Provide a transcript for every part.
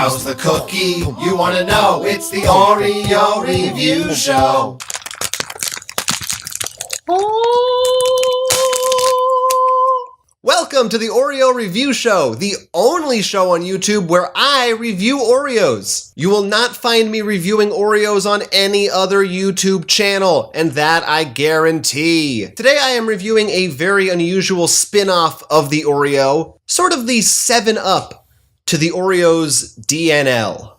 How's the cookie? You want to know? It's the Oreo Review Show. Welcome to the Oreo Review Show, the only show on YouTube where I review Oreos. You will not find me reviewing Oreos on any other YouTube channel, and that I guarantee. Today I am reviewing a very unusual spin-off of the Oreo, sort of the 7-Up to the Oreo's DNL.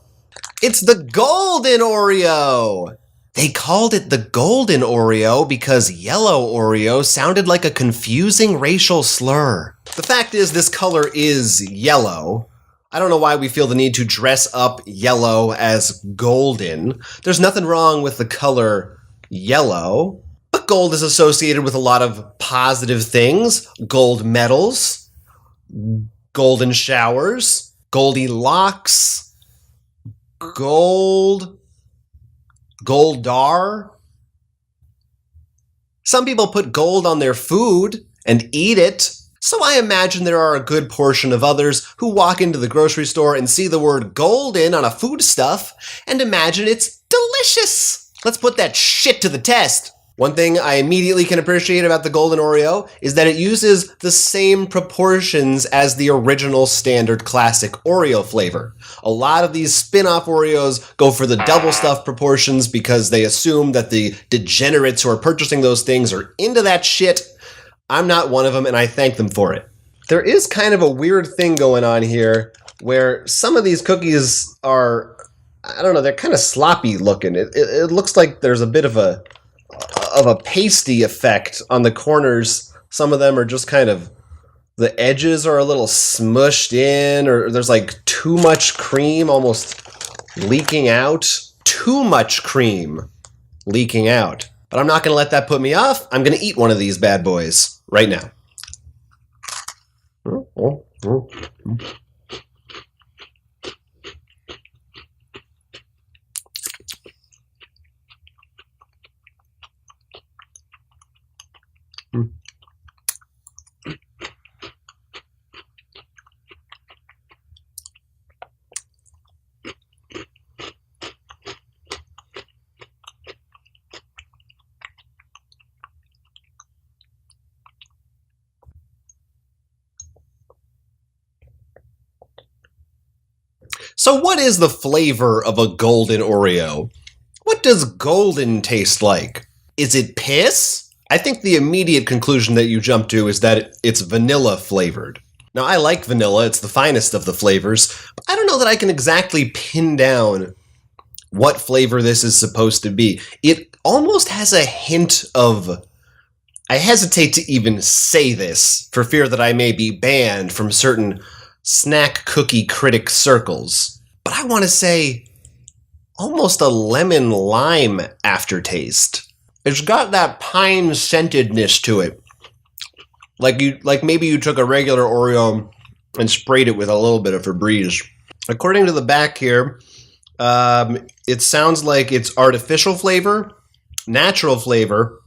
It's the Golden Oreo! They called it the Golden Oreo because yellow Oreo sounded like a confusing racial slur. The fact is, this color is yellow. I don't know why we feel the need to dress up yellow as golden. There's nothing wrong with the color yellow, but gold is associated with a lot of positive things. Gold medals, golden showers, Goldilocks, Goldar. Some people put gold on their food and eat it, so I imagine there are a good portion of others who walk into the grocery store and see the word golden on a foodstuff and imagine it's delicious. Let's put that shit to the test. One thing I immediately can appreciate about the Golden Oreo is that it uses the same proportions as the original standard classic Oreo flavor. A lot of these spin-off Oreos go for the double stuff proportions because they assume that the degenerates who are purchasing those things are into that shit. I'm not one of them, and I thank them for it. There is kind of a weird thing going on here where some of these cookies are, I don't know, they're kind of sloppy looking. It looks like there's a bit of a pasty effect on the corners. Some of them are just kind of, the edges are a little smushed in, or there's like too much cream almost leaking out. Too much cream leaking out. But I'm not going to let that put me off. I'm going to eat one of these bad boys right now. So what is the flavor of a golden Oreo? What does golden taste like? Is it piss? I think the immediate conclusion that you jump to is that it's vanilla flavored. Now, I like vanilla. It's the finest of the flavors. But I don't know that I can exactly pin down what flavor this is supposed to be. It almost has a hint of... I hesitate to even say this for fear that I may be banned from certain snack cookie critic circles. But I want to say almost a lemon lime aftertaste. It's got that pine scentedness to it. Like maybe you took a regular Oreo and sprayed it with a little bit of Febreze. According to the back here, it sounds like it's artificial flavor, natural flavor,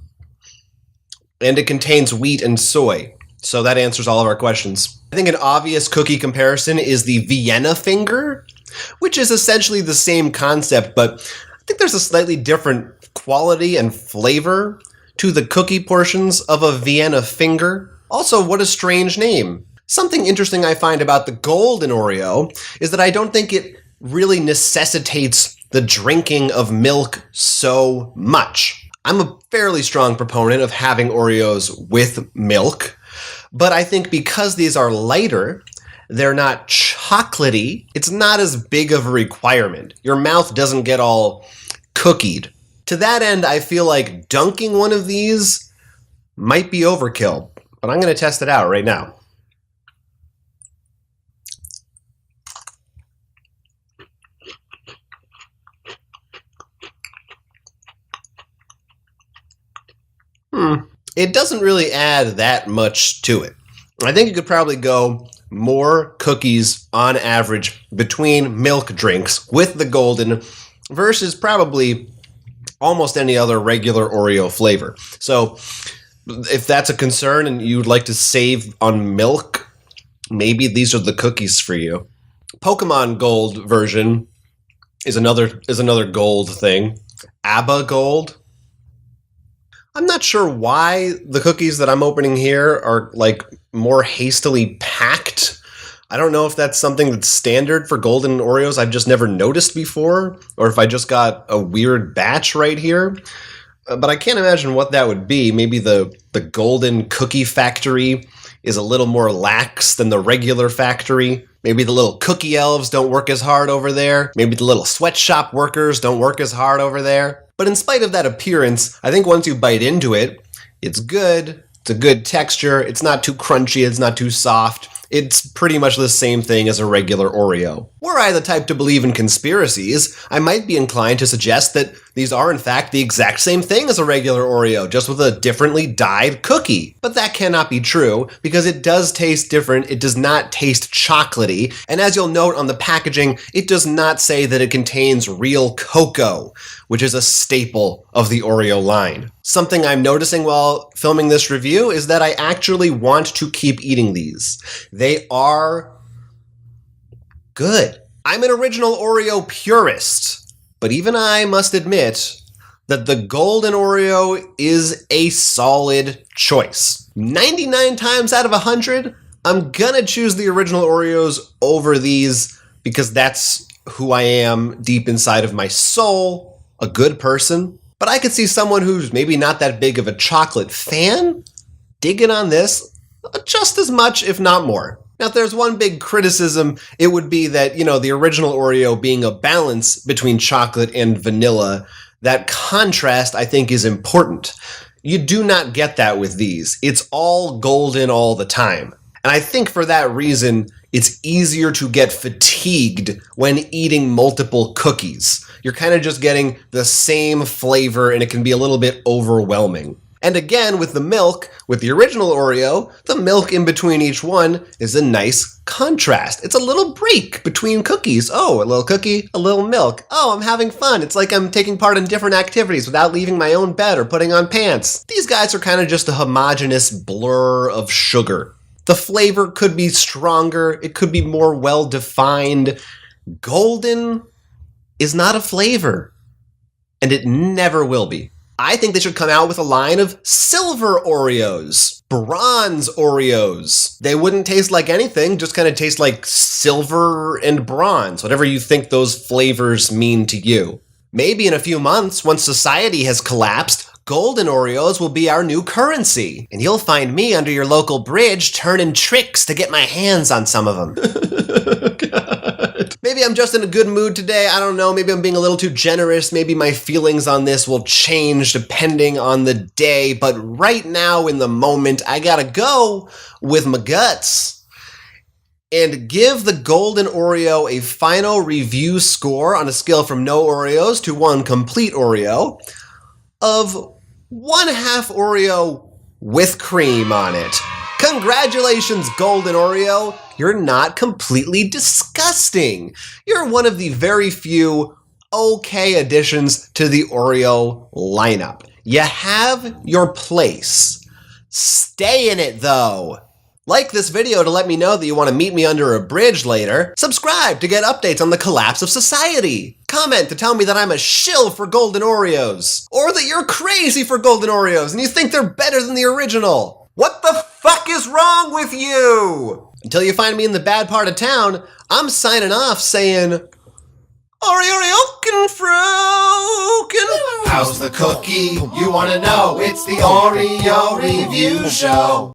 and it contains wheat and soy. So that answers all of our questions. I think an obvious cookie comparison is the Vienna finger, which is essentially the same concept, but I think there's a slightly different quality and flavor to the cookie portions of a Vienna finger. Also, what a strange name. Something interesting I find about the Golden Oreo is that I don't think it really necessitates the drinking of milk so much. I'm a fairly strong proponent of having Oreos with milk, but I think because these are lighter, they're not chocolatey, it's not as big of a requirement. Your mouth doesn't get all cookied. To that end, I feel like dunking one of these might be overkill, but I'm going to test it out right now. It doesn't really add that much to it. I think you could probably go more cookies on average between milk drinks with the Golden versus probably almost any other regular Oreo flavor. So if that's a concern and you'd like to save on milk, maybe these are the cookies for you. Pokemon Gold version is another gold thing. ABBA Gold. I'm not sure why the cookies that I'm opening here are like more hastily packed. I don't know if that's something that's standard for Golden Oreos I've just never noticed before, or if I just got a weird batch right here. But I can't imagine what that would be. Maybe the Golden Cookie Factory is a little more lax than the regular factory. Maybe the little cookie elves don't work as hard over there. Maybe the little sweatshop workers don't work as hard over there. But in spite of that appearance, I think once you bite into it, it's good. It's a good texture. It's not too crunchy. It's not too soft. It's pretty much the same thing as a regular Oreo. Were I the type to believe in conspiracies, I might be inclined to suggest that these are in fact the exact same thing as a regular Oreo, just with a differently dyed cookie. But that cannot be true, because it does taste different, it does not taste chocolatey, and as you'll note on the packaging, it does not say that it contains real cocoa, which is a staple of the Oreo line. Something I'm noticing while filming this review is that I actually want to keep eating these. They are good. I'm an original Oreo purist, but even I must admit that the Golden Oreo is a solid choice. 99 times out of 100, I'm gonna choose the original Oreos over these because that's who I am deep inside of my soul, a good person. But I could see someone who's maybe not that big of a chocolate fan digging on this just as much, if not more. Now, if there's one big criticism, it would be that, the original Oreo being a balance between chocolate and vanilla, that contrast, I think, is important. You do not get that with these. It's all golden all the time. And I think for that reason, it's easier to get fatigued when eating multiple cookies. You're kind of just getting the same flavor, and it can be a little bit overwhelming. And again, with the milk, with the original Oreo, the milk in between each one is a nice contrast. It's a little break between cookies. Oh, a little cookie, a little milk. Oh, I'm having fun. It's like I'm taking part in different activities without leaving my own bed or putting on pants. These guys are kind of just a homogeneous blur of sugar. The flavor could be stronger. It could be more well-defined. Golden is not a flavor, and it never will be. I think they should come out with a line of silver Oreos, bronze Oreos. They wouldn't taste like anything, just kind of taste like silver and bronze, whatever you think those flavors mean to you. Maybe in a few months, once society has collapsed, Golden Oreos will be our new currency, and you'll find me under your local bridge turning tricks to get my hands on some of them. God. Maybe I'm just in a good mood today. I don't know. Maybe I'm being a little too generous. Maybe my feelings on this will change depending on the day. But right now, in the moment, I gotta go with my guts and give the Golden Oreo a final review score on a scale from no Oreos to 1 complete Oreo of 1/2 Oreo with cream on it. Congratulations, Golden Oreo. You're not completely disgusting. You're one of the very few okay additions to the Oreo lineup. You have your place. Stay in it, though. Like this video to let me know that you want to meet me under a bridge later. Subscribe to get updates on the collapse of society. Comment to tell me that I'm a shill for Golden Oreos. Or that you're crazy for Golden Oreos and you think they're better than the original. What the fuck is wrong with you? Until you find me in the bad part of town, I'm signing off saying, Oreo-oken froken. How's the cookie? You want to know? It's the Oreo Review Show.